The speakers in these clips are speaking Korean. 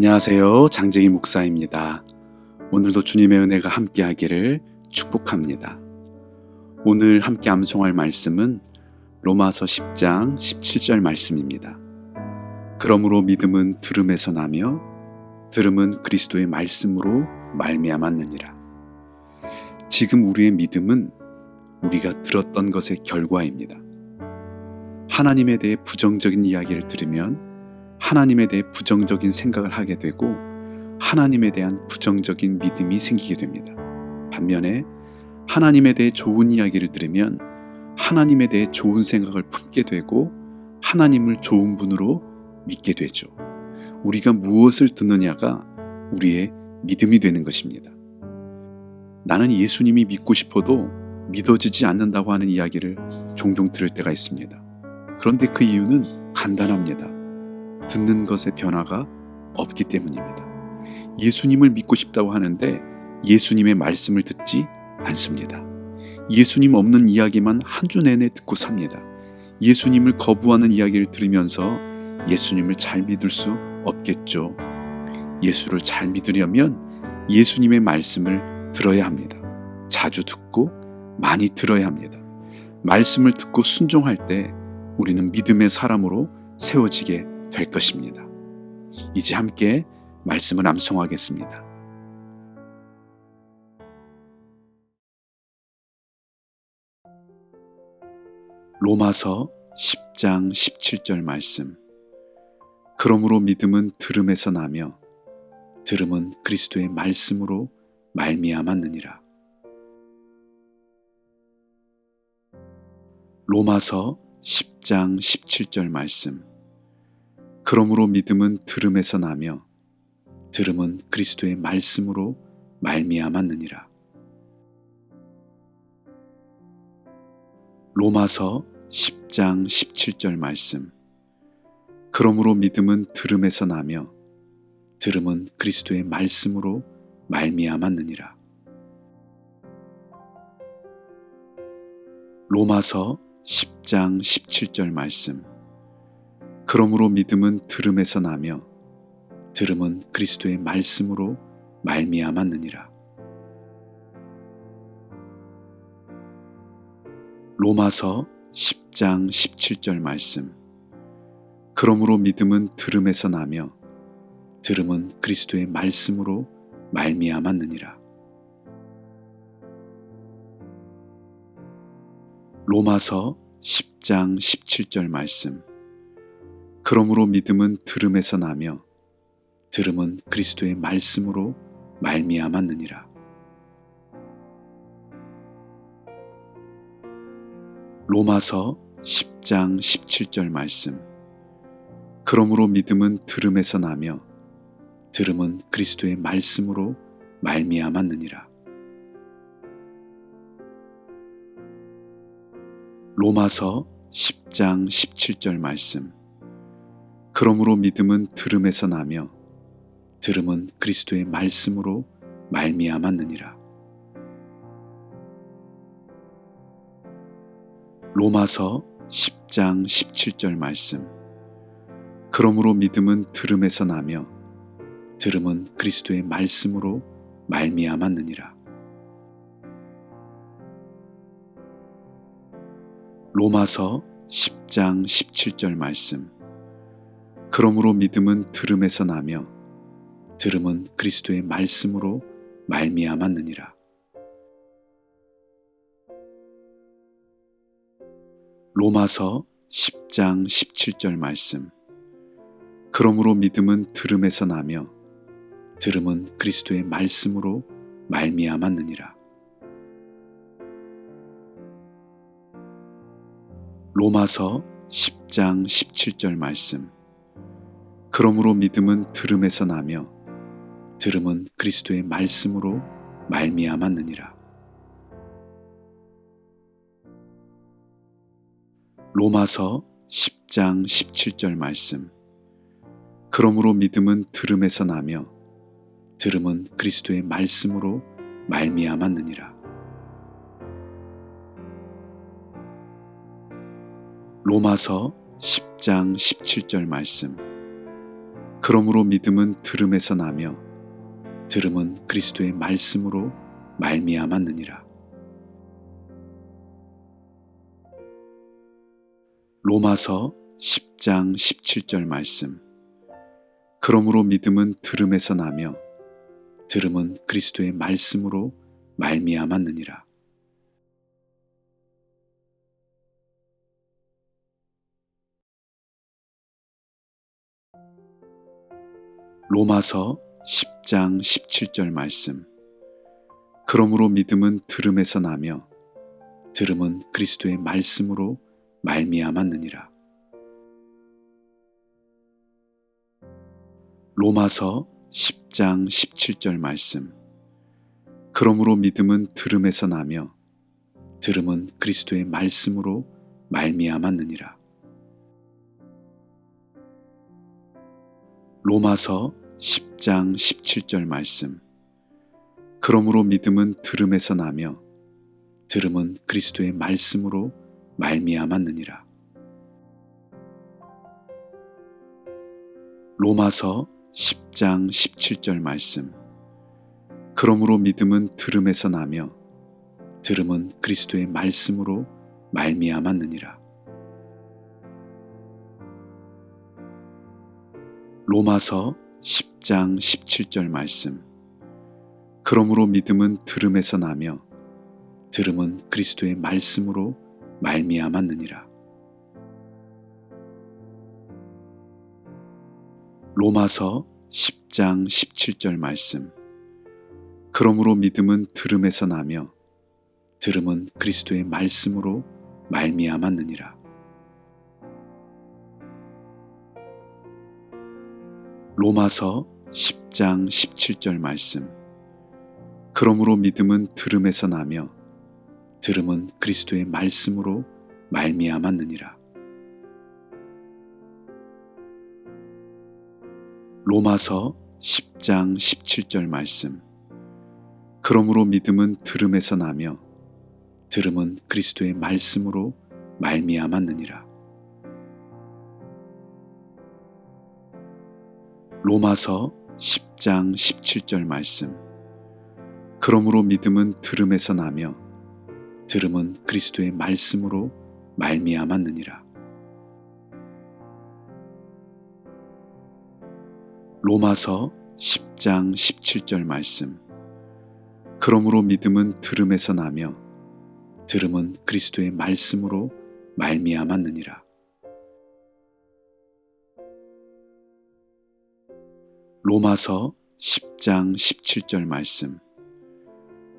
안녕하세요. 장재기 목사입니다. 오늘도 주님의 은혜가 함께하기를 축복합니다. 오늘 함께 암송할 말씀은 로마서 10장 17절 말씀입니다. 그러므로 믿음은 들음에서 나며 들음은 그리스도의 말씀으로 말미암았느니라. 지금 우리의 믿음은 우리가 들었던 것의 결과입니다. 하나님에 대해 부정적인 이야기를 들으면 하나님에 대해 부정적인 생각을 하게 되고 하나님에 대한 부정적인 믿음이 생기게 됩니다. 반면에 하나님에 대해 좋은 이야기를 들으면 하나님에 대해 좋은 생각을 품게 되고 하나님을 좋은 분으로 믿게 되죠. 우리가 무엇을 듣느냐가 우리의 믿음이 되는 것입니다. 나는 예수님이 믿고 싶어도 믿어지지 않는다고 하는 이야기를 종종 들을 때가 있습니다. 그런데 그 이유는 간단합니다. 듣는 것의 변화가 없기 때문입니다. 예수님을 믿고 싶다고 하는데 예수님의 말씀을 듣지 않습니다. 예수님 없는 이야기만 한 주 내내 듣고 삽니다. 예수님을 거부하는 이야기를 들으면서 예수님을 잘 믿을 수 없겠죠. 예수를 잘 믿으려면 예수님의 말씀을 들어야 합니다. 자주 듣고 많이 들어야 합니다. 말씀을 듣고 순종할 때 우리는 믿음의 사람으로 세워지게 될 것입니다. 이제 함께 말씀을 암송하겠습니다. 로마서 10장 17절 말씀. 그러므로 믿음은 들음에서 나며 들음은 그리스도의 말씀으로 말미암았느니라. 로마서 10장 17절 말씀. 그러므로 믿음은 들음에서 나며 들음은 그리스도의 말씀으로 말미암았느니라. 로마서 10장 17절 말씀. 그러므로 믿음은 들음에서 나며 들음은 그리스도의 말씀으로 말미암았느니라. 로마서 10장 17절 말씀. 그러므로 믿음은 들음에서 나며 들음은 그리스도의 말씀으로 말미암았느니라. 로마서 10장 17절 말씀. 그러므로 믿음은 들음에서 나며 들음은 그리스도의 말씀으로 말미암았느니라. 로마서 10장 17절 말씀. 그러므로 믿음은 들음에서 나며 들음은 그리스도의 말씀으로 말미암았느니라. 로마서 10장 17절 말씀. 그러므로 믿음은 들음에서 나며 들음은 그리스도의 말씀으로 말미암았느니라. 로마서 10장 17절 말씀. 그러므로 믿음은 들음에서 나며 들음은 그리스도의 말씀으로 말미암았느니라. 로마서 10장 17절 말씀. 그러므로 믿음은 들음에서 나며 들음은 그리스도의 말씀으로 말미암았느니라. 로마서 10장 17절 말씀. 그러므로 믿음은 들음에서 나며 들음은 그리스도의 말씀으로 말미암았느니라. 로마서 10장 17절 말씀. 그러므로 믿음은 들음에서 나며 들음은 그리스도의 말씀으로 말미암았느니라. 로마서 10장 17절 말씀. 그러므로 믿음은 들음에서 나며 들음은 그리스도의 말씀으로 말미암았느니라. 로마서 10장 17절 말씀. 그러므로 믿음은 들음에서 나며 들음은 그리스도의 말씀으로 말미암았느니라. 로마서 10장 17절 말씀. 그러므로 믿음은 들음에서 나며 들음은 그리스도의 말씀으로 말미암았느니라. 로마서 10장 17절 말씀. 그러므로 믿음은 들음에서 나며 들음은 그리스도의 말씀으로 말미암았느니라. 로마서 10장 17절 말씀. 그러므로 믿음은 들음에서 나며 들음은 그리스도의 말씀으로 말미암았느니라. 로마서 10장 17절 말씀. 그러므로 믿음은 들음에서 나며 들음은 그리스도의 말씀으로 말미암았느니라. 로마서 10장 17절 말씀. 그러므로 믿음은 들음에서 나며 들음은 그리스도의 말씀으로 말미암았느니라. 로마서 10장 17절 말씀. 그러므로 믿음은 들음에서 나며 들음은 그리스도의 말씀으로 말미암았느니라. 로마서 10장 17절 말씀. 그러므로 믿음은 들음에서 나며 들음은 그리스도의 말씀으로 말미암았느니라. 로마서 10장 17절 말씀. 그러므로 믿음은 들음에서 나며 들음은 그리스도의 말씀으로 말미암았느니라. 로마서 10장 17절 말씀. 그러므로 믿음은 들음에서 나며 들음은 그리스도의 말씀으로 말미암았느니라. 로마서 10장 17절 말씀. 그러므로 믿음은 들음에서 나며 들음은 그리스도의 말씀으로 말미암았느니라. 로마서 10장 17절 말씀. 그러므로 믿음은 들음에서 나며 들음은 그리스도의 말씀으로 말미암았느니라. 로마서 10장 17절 말씀. 그러므로 믿음은 들음에서 나며 들음은 그리스도의 말씀으로 말미암았느니라. 로마서 10장 17절 말씀.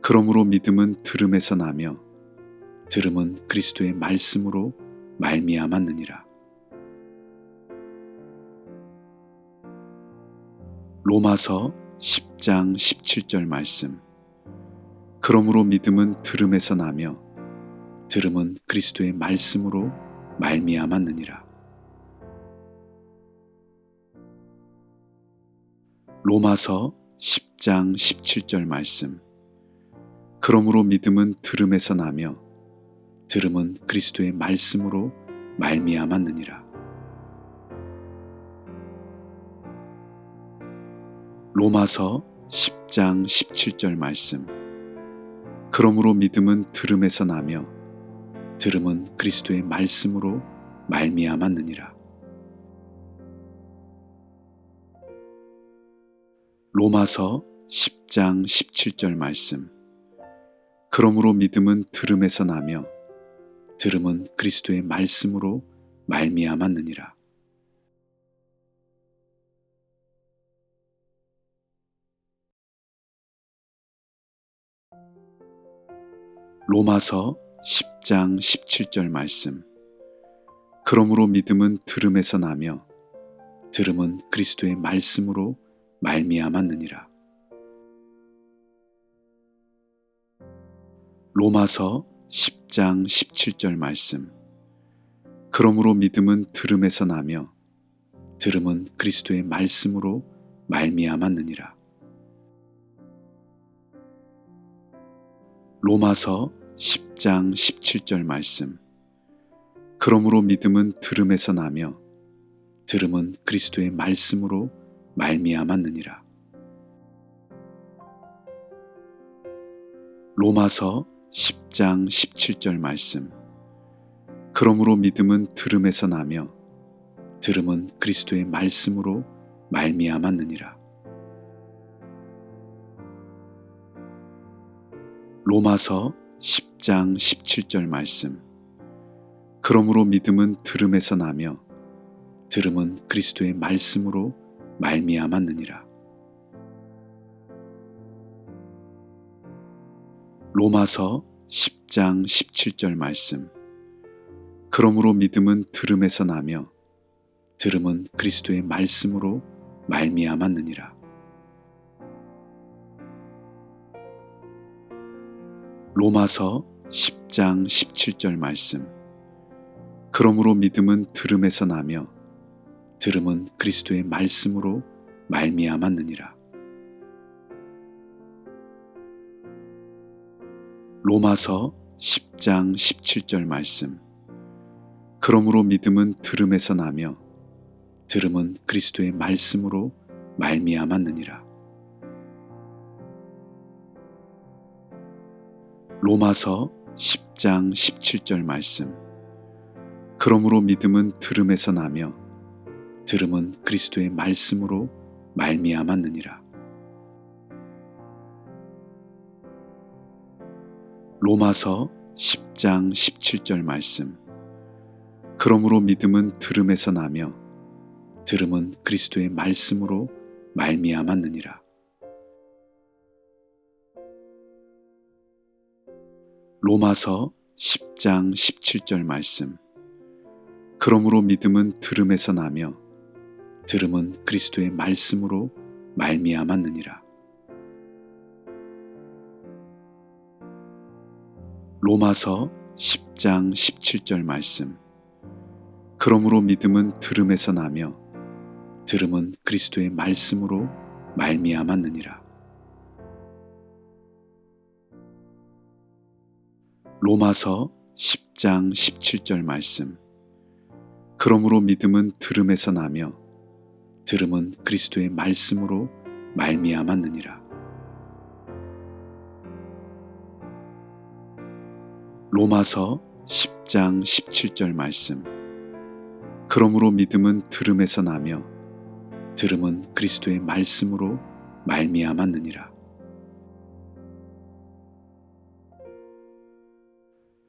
그러므로 믿음은 들음에서 나며 들음은 그리스도의 말씀으로 말미암았느니라. 로마서 10장 17절 말씀. 그러므로 믿음은 들음에서 나며 들음은 그리스도의 말씀으로 말미암았느니라. 로마서 10장 17절 말씀. 그러므로 믿음은 들음에서 나며 들음은 그리스도의 말씀으로 말미암았느니라. 로마서 10장 17절 말씀. 그러므로 믿음은 들음에서 나며 들음은 그리스도의 말씀으로 말미암았느니라. 로마서 10장 17절 말씀. 그러므로 믿음은 들음에서 나며 들음은 그리스도의 말씀으로 말미암았느니라. 로마서 10장 17절 말씀. 그러므로 믿음은 들음에서 나며 들음은 그리스도의 말씀으로 말미암았느니라. 로마서 10장 17절 말씀. 그러므로 믿음은 들음에서 나며 들음은 그리스도의 말씀으로 말미암았느니라. 로마서 10장 17절 말씀. 그러므로 믿음은 들음에서 나며 들음은 그리스도의 말씀으로 말미암았느니라. 로마서 10장 17절 말씀. 그러므로 믿음은 들음에서 나며 들음은 그리스도의 말씀으로 말미암았느니라. 로마서 10장 17절 말씀. 그러므로 믿음은 들음에서 나며 들음은 그리스도의 말씀으로 말미암았느니라. 로마서 10장 17절 말씀. 그러므로 믿음은 들음에서 나며 들음은 그리스도의 말씀으로 말미암았느니라. 로마서 10장 17절 말씀. 그러므로 믿음은 들음에서 나며 들음은 그리스도의 말씀으로 말미암았느니라. 로마서 10장 17절 말씀. 그러므로 믿음은 들음에서 나며 들음은 그리스도의 말씀으로 말미암았느니라. 로마서 10장 17절 말씀. 그러므로 믿음은 들음에서 나며 들음은 그리스도의 말씀으로 말미암았느니라. 로마서 10장 17절 말씀. 그러므로 믿음은 들음에서 나며 들음은 그리스도의 말씀으로 말미암았느니라. 로마서 10장 17절 말씀. 그러므로 믿음은 들음에서 나며 들음은 그리스도의 말씀으로 말미암았느니라. 로마서 10장 17절 말씀. 그러므로 믿음은 들음에서 나며 들음은 그리스도의 말씀으로 말미암았느니라. 로마서 10장 17절 말씀. 그러므로 믿음은 들음에서 나며 들음은 그리스도의 말씀으로 말미암았느니라. 로마서 10장 17절 말씀. 그러므로 믿음은 들음에서 나며 들음은 그리스도의 말씀으로 말미암았느니라.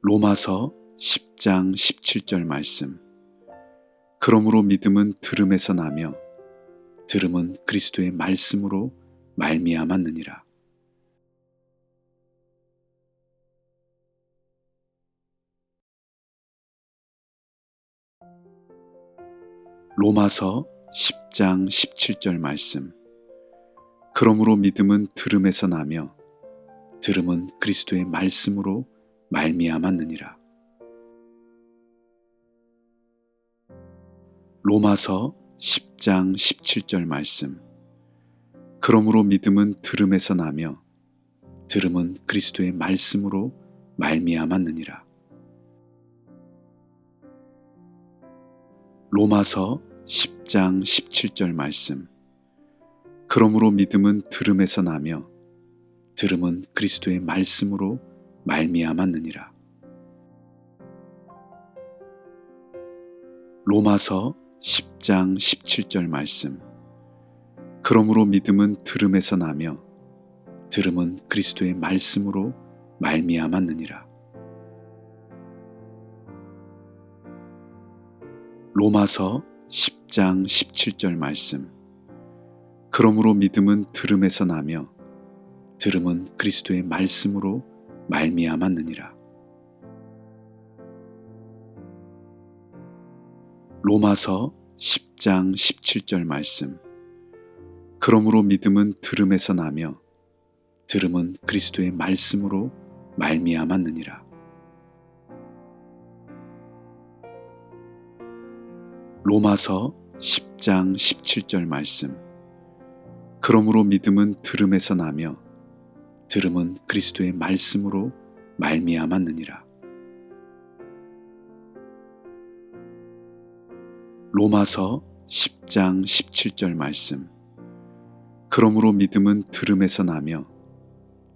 로마서 10장 17절 말씀. 그러므로 믿음은 들음에서 나며 들음은 그리스도의 말씀으로 말미암았느니라. 로마서 10장 17절 말씀. 그러므로 믿음은 들음에서 나며 들음은 그리스도의 말씀으로 말미암았느니라. 로마서 10장 17절 말씀. 그러므로 믿음은 들음에서 나며 들음은 그리스도의 말씀으로 말미암았느니라. 로마서 10장 17절 말씀. 그러므로 믿음은 들음에서 나며 들음은 그리스도의 말씀으로 말미암았느니라. 로마서 10장 17절 말씀. 그러므로 믿음은 들음에서 나며 들음은 그리스도의 말씀으로 말미암았느니라. 로마서 10장 17절 말씀. 그러므로 믿음은 들음에서 나며 들음은 그리스도의 말씀으로 말미암았느니라. 로마서 10장 17절 말씀. 그러므로 믿음은 들음에서 나며 들음은 그리스도의 말씀으로 말미암았느니라. 로마서 10장 17절 말씀. 그러므로 믿음은 들음에서 나며 들음은 그리스도의 말씀으로 말미암았느니라. 로마서 10장 17절 말씀. 그러므로 믿음은 들음에서 나며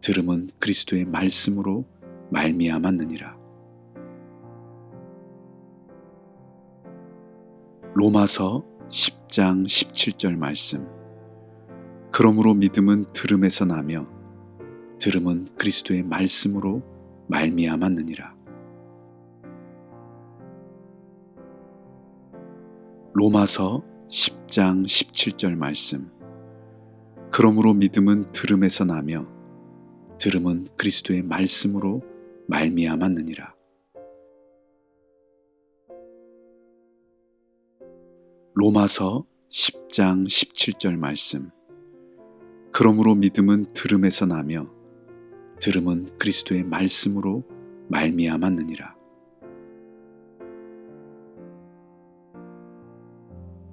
들음은 그리스도의 말씀으로 말미암았느니라. 로마서 10장 17절 말씀. 그러므로 믿음은 들음에서 나며 들음은 그리스도의 말씀으로 말미암았느니라. 로마서 10장 17절 말씀. 그러므로 믿음은 들음에서 나며 들음은 그리스도의 말씀으로 말미암았느니라. 로마서 10장 17절 말씀. 그러므로 믿음은 들음에서 나며 들음은 그리스도의 말씀으로 말미암았느니라.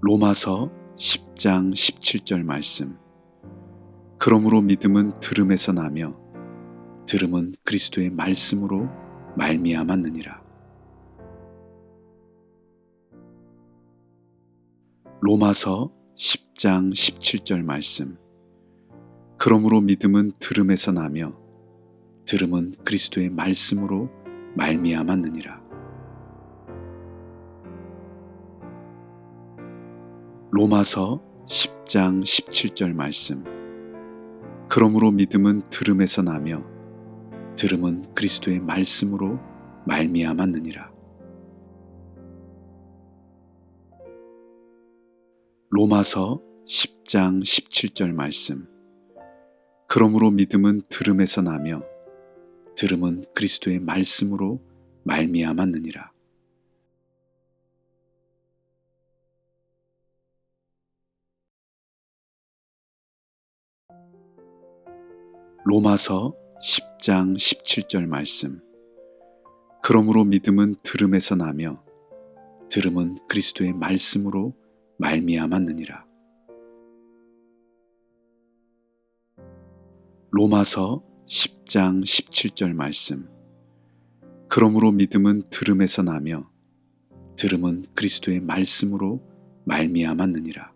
로마서 10장 17절 말씀. 그러므로 믿음은 들음에서 나며 들음은 그리스도의 말씀으로 말미암았느니라. 로마서 10장 17절 말씀. 그러므로 믿음은 들음에서 나며 들음은 그리스도의 말씀으로 말미암았느니라. 로마서 10장 17절 말씀. 그러므로 믿음은 들음에서 나며 들음은 그리스도의 말씀으로 말미암았느니라. 로마서 10장 17절 말씀. 그러므로 믿음은 들음에서 나며 들음은 그리스도의 말씀으로 말미암았느니라. 로마서 10장 17절 말씀. 그러므로 믿음은 들음에서 나며 들음은 그리스도의 말씀으로 말미암았느니라. 로마서 10장 17절 말씀. 그러므로 믿음은 들음에서 나며 들음은 그리스도의 말씀으로 말미암았느니라.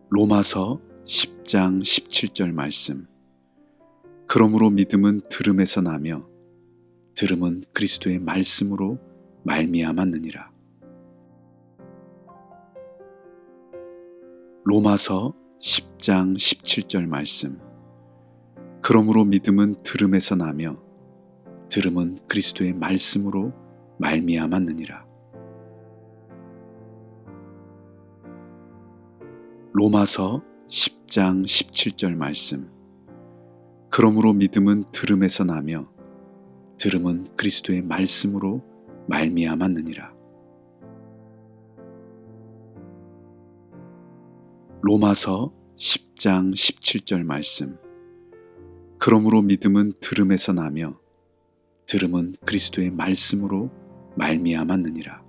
로마서 10장 17절 말씀. 그러므로 믿음은 들음에서 나며 들음은 그리스도의 말씀으로 말미암았느니라. 로마서 10장 17절 말씀. 그러므로 믿음은 들음에서 나며 들음은 그리스도의 말씀으로 말미암았느니라. 로마서 10장 17절 말씀. 그러므로 믿음은 들음에서 나며 들음은 그리스도의 말씀으로 말미암았느니라. 로마서 10장 17절 말씀. 그러므로 믿음은 들음에서 나며 들음은 그리스도의 말씀으로 말미암았느니라.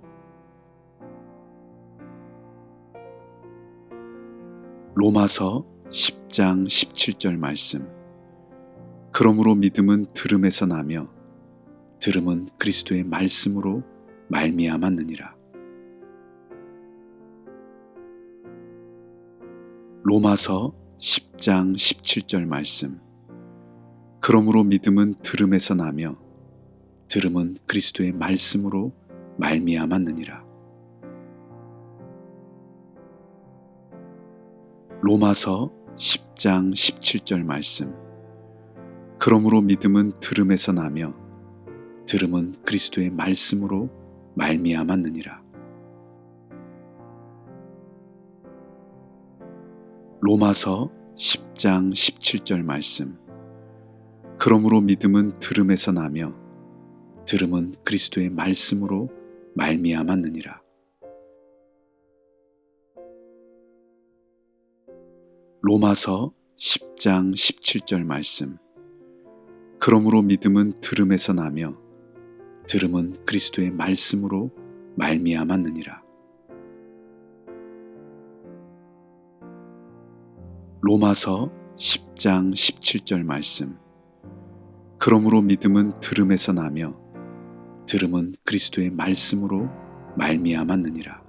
로마서 10장 17절 말씀. 그러므로 믿음은 들음에서 나며 들음은 그리스도의 말씀으로 말미암았느니라. 로마서 10장 17절 말씀. 그러므로 믿음은 들음에서 나며 들음은 그리스도의 말씀으로 말미암았느니라. 로마서 10장 17절 말씀. 그러므로 믿음은 들음에서 나며 들음은 그리스도의 말씀으로 말미암았느니라. 로마서 10장 17절 말씀. 그러므로 믿음은 들음에서 나며 들음은 그리스도의 말씀으로 말미암았느니라. 로마서 10장 17절 말씀. 그러므로 믿음은 들음에서 나며 들음은 그리스도의 말씀으로 말미암았느니라. 로마서 10장 17절 말씀. 그러므로 믿음은 들음에서 나며 들음은 그리스도의 말씀으로 말미암았느니라.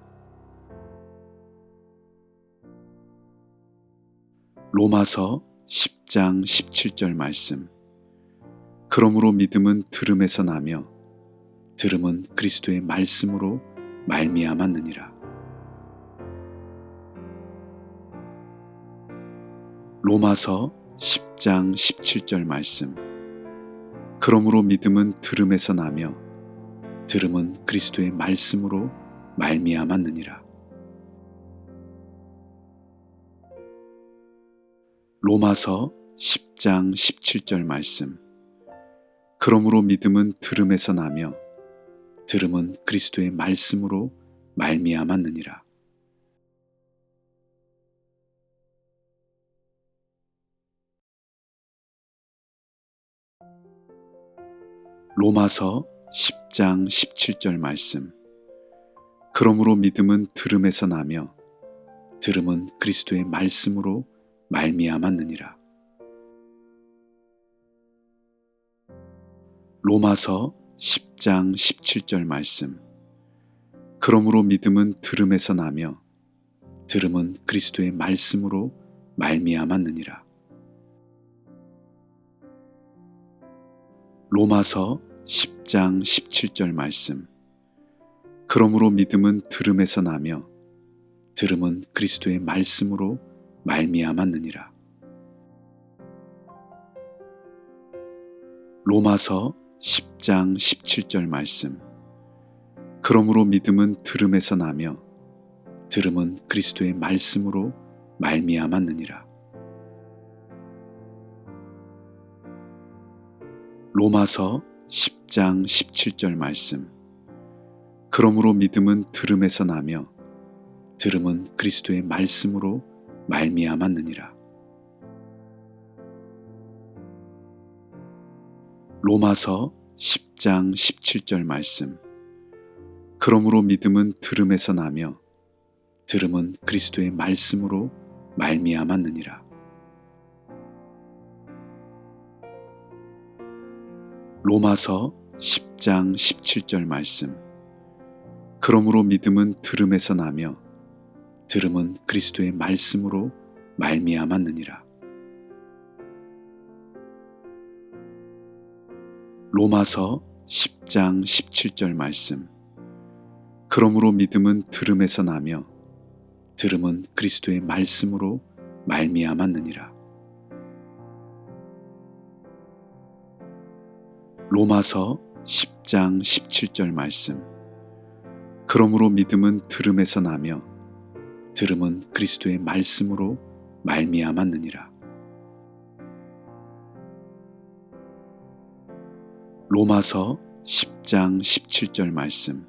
로마서 10장 17절 말씀. 그러므로 믿음은 들음에서 나며 들음은 그리스도의 말씀으로 말미암았느니라. 로마서 10장 17절 말씀. 그러므로 믿음은 들음에서 나며 들음은 그리스도의 말씀으로 말미암았느니라. 로마서 10장 17절 말씀. 그러므로 믿음은 들음에서 나며 들음은 그리스도의 말씀으로 말미암았느니라. 로마서 10장 17절 말씀. 그러므로 믿음은 들음에서 나며 들음은 그리스도의 말씀으로 말미암았느니라. 로마서 10장 17절 말씀. 그러므로 믿음은 들음에서 나며 들음은 그리스도의 말씀으로 말미암았느니라. 로마서 10장 17절 말씀. 그러므로 믿음은 들음에서 나며 들음은 그리스도의 말씀으로 말미암았느니라. 로마서 10장 17절 말씀. 그러므로 믿음은 들음에서 나며 들음은 그리스도의 말씀으로 말미암았느니라. 로마서 10장 17절 말씀. 그러므로 믿음은 들음에서 나며 들음은 그리스도의 말씀으로 말미암았느니라. 로마서 10장 17절 말씀. 그러므로 믿음은 들음에서 나며 들음은 그리스도의 말씀으로 말미암았느니라. 로마서 10장 17절 말씀. 그러므로 믿음은 들음에서 나며 들음은 그리스도의 말씀으로 말미암았느니라. 로마서 10장 17절 말씀. 그러므로 믿음은 들음에서 나며 들음은 그리스도의 말씀으로 말미암았느니라. 로마서 10장 17절 말씀. 그러므로 믿음은 들음에서 나며 들음은 그리스도의 말씀으로 말미암았느니라. 로마서 10장 17절 말씀.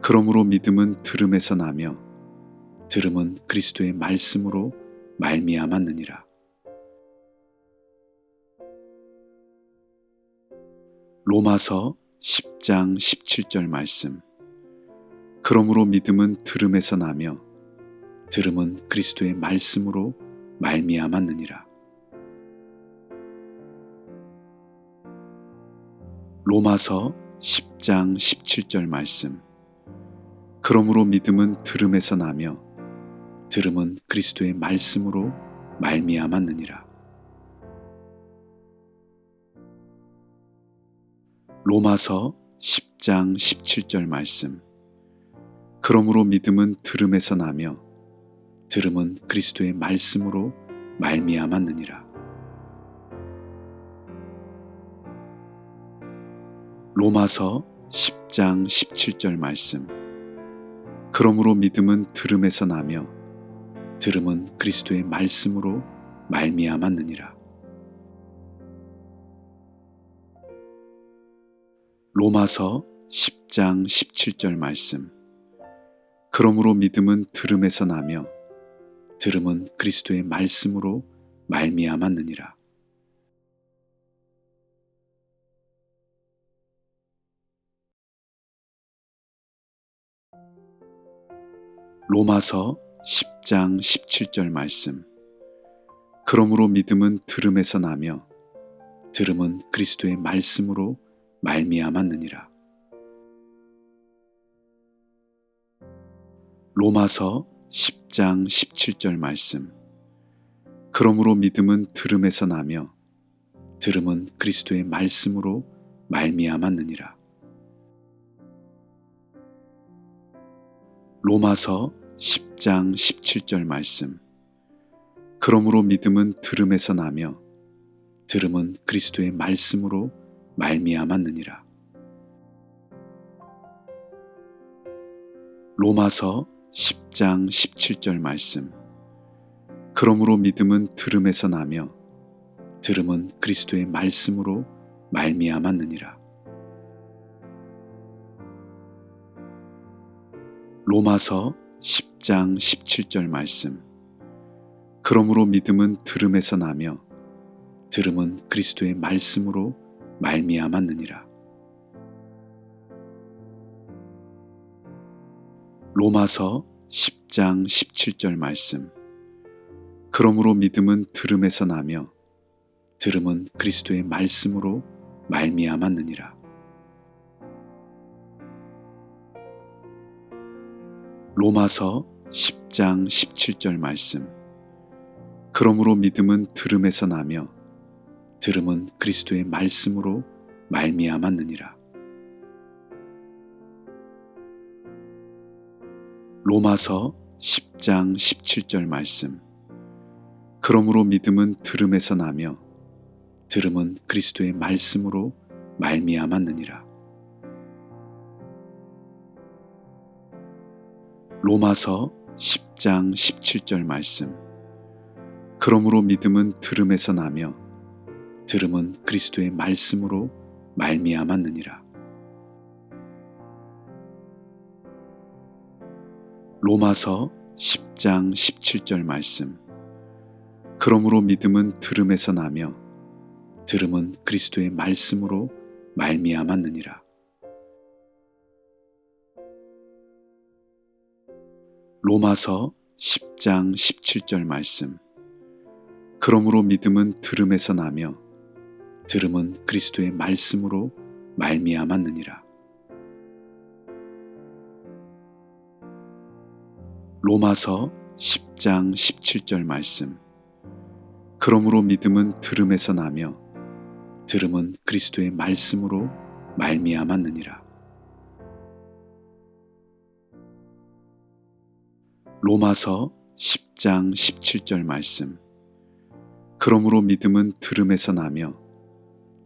그러므로 믿음은 들음에서 나며 들음은 그리스도의 말씀으로 말미암았느니라. 로마서 10장 17절 말씀. 그러므로 믿음은 들음에서 나며 들음은 그리스도의 말씀으로 말미암았느니라. 로마서 10장 17절 말씀. 그러므로 믿음은 들음에서 나며 들음은 그리스도의 말씀으로 말미암았느니라. 로마서 10장 17절 말씀. 그러므로 믿음은 들음에서 나며 들음은 그리스도의 말씀으로 말미암았느니라. 로마서 10장 17절 말씀. 그러므로 믿음은 들음에서 나며 들음은 그리스도의 말씀으로 말미암았느니라. 로마서 10장 17절 말씀. 그러므로 믿음은 들음에서 나며 들음은 그리스도의 말씀으로 말미암았느니라. 로마서 10장 17절 말씀. 그러므로 믿음은 들음에서 나며 들음은 그리스도의 말씀으로 말미암았느니라. 로마서 10장 17절 말씀. 그러므로 믿음은 들음에서 나며 들음은 그리스도의 말씀으로 말미암았느니라. 로마서 10장 17절 말씀. 그러므로 믿음은 들음에서 나며 들음은 그리스도의 말씀으로 말미암았느니라. 로마서 10장 17절 말씀. 그러므로 믿음은 들음에서 나며 들음은 그리스도의 말씀으로 말미암았느니라. 로마서 10장 17절 말씀. 그러므로 믿음은 들음에서 나며 들음은 그리스도의 말씀으로 말미암았느니라. 로마서 10장 17절 말씀. 그러므로 믿음은 들음에서 나며 들음은 그리스도의 말씀으로 말미암았느니라. 로마서 10장 17절 말씀. 그러므로 믿음은 들음에서 나며 들음은 그리스도의 말씀으로 말미암았느니라. 로마서 10장 17절 말씀. 그러므로 믿음은 들음에서 나며 들음은 그리스도의 말씀으로 말미암았느니라. 로마서 10장 17절 말씀. 그러므로 믿음은 들음에서 나며 들음은 그리스도의 말씀으로 말미암았느니라. 로마서 10장 17절 말씀. 그러므로 믿음은 들음에서 나며 들음은 그리스도의 말씀으로 말미암았느니라. 로마서 10장 17절 말씀. 그러므로 믿음은 들음에서 나며 들음은 그리스도의 말씀으로 말미암았느니라. 로마서 10장 17절 말씀. 그러므로 믿음은 들음에서 나며 들음은 그리스도의 말씀으로 말미암았느니라. 로마서 10장 17절 말씀. 그러므로 믿음은 들음에서 나며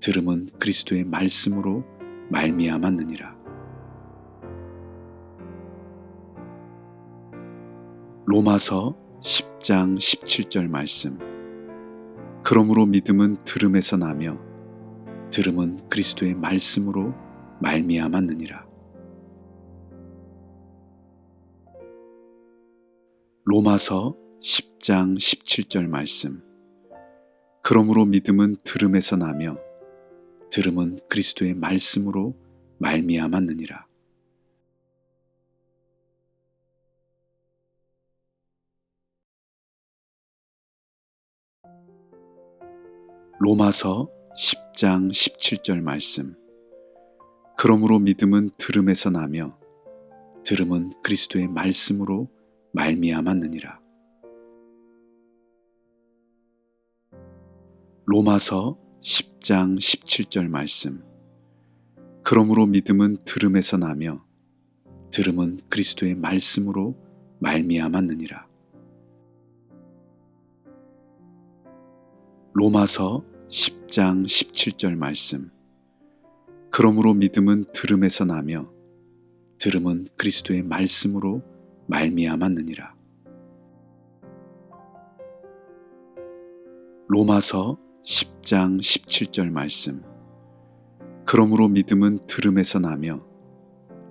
들음은 그리스도의 말씀으로 말미암았느니라. 로마서 10장 17절 말씀. 그러므로 믿음은 들음에서 나며 들음은 그리스도의 말씀으로 말미암았느니라. 로마서 10장 17절 말씀. 그러므로 믿음은 들음에서 나며 들음은 그리스도의 말씀으로 말미암았느니라. 로마서 10장 17절 말씀. 그러므로 믿음은 들음에서 나며 들음은 그리스도의 말씀으로 말미암았느니라. 로마서 10장 17절 말씀. 그러므로 믿음은 들음에서 나며 들음은 그리스도의 말씀으로 말미암았느니라. 로마서 10장 17절 말씀. 그러므로 믿음은 들음에서 나며 들음은 그리스도의 말씀으로 말미암았느니라. 로마서 10장 17절 말씀. 그러므로 믿음은 들음에서 나며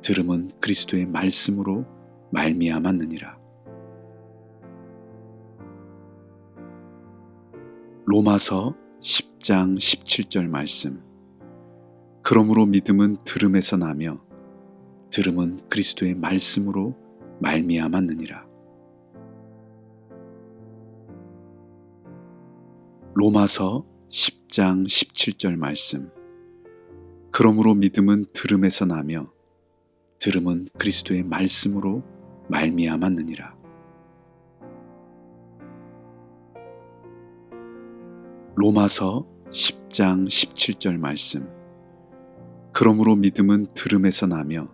들음은 그리스도의 말씀으로 말미암았느니라. 로마서 10장 17절 말씀. 그러므로 믿음은 들음에서 나며 들음은 그리스도의 말씀으로 말미암았느니라. 로마서 10장 17절 말씀. 그러므로 믿음은 들음에서 나며 들음은 그리스도의 말씀으로 말미암았느니라. 로마서 10장 17절 말씀. 그러므로 믿음은 들음에서 나며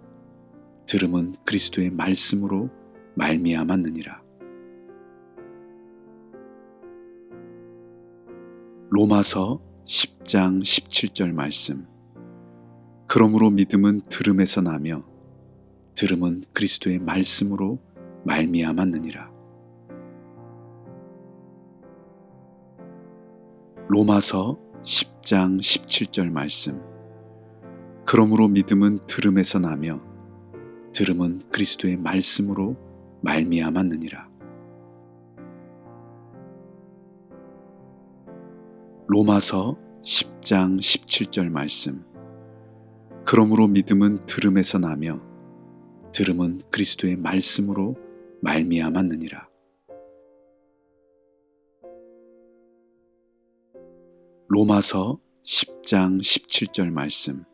들음은 그리스도의 말씀으로 말미암았느니라. 로마서 10장 17절 말씀. 그러므로 믿음은 들음에서 나며 들음은 그리스도의 말씀으로 말미암았느니라. 로마서 10장 17절 말씀. 그러므로 믿음은 들음에서 나며 들음은 그리스도의 말씀으로 말미암았느니라. 로마서 10장 17절 말씀. 그러므로 믿음은 들음에서 나며 들음은 그리스도의 말씀으로 말미암았느니라. 로마서 10장 17절 말씀.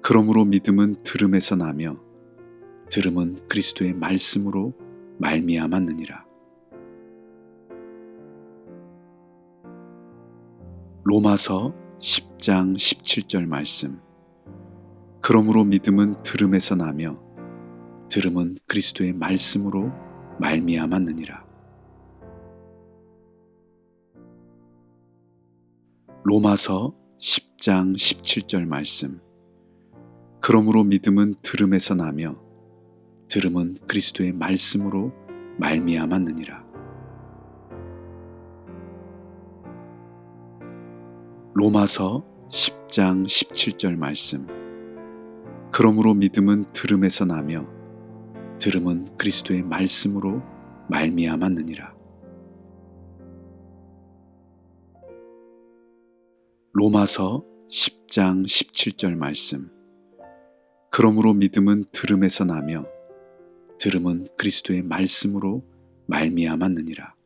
그러므로 믿음은 들음에서 나며 들음은 그리스도의 말씀으로 말미암았느니라. 로마서 10장 17절 말씀. 그러므로 믿음은 들음에서 나며 들음은 그리스도의 말씀으로 말미암았느니라. 로마서 10장 17절 말씀. 그러므로 믿음은 들음에서 나며 들음은 그리스도의 말씀으로 말미암았느니라. 로마서 10장 17절 말씀. 그러므로 믿음은 들음에서 나며 들음은 그리스도의 말씀으로 말미암았느니라. 로마서 10장 17절 말씀. 그러므로 믿음은 들음에서 나며 들음은 그리스도의 말씀으로 말미암았느니라.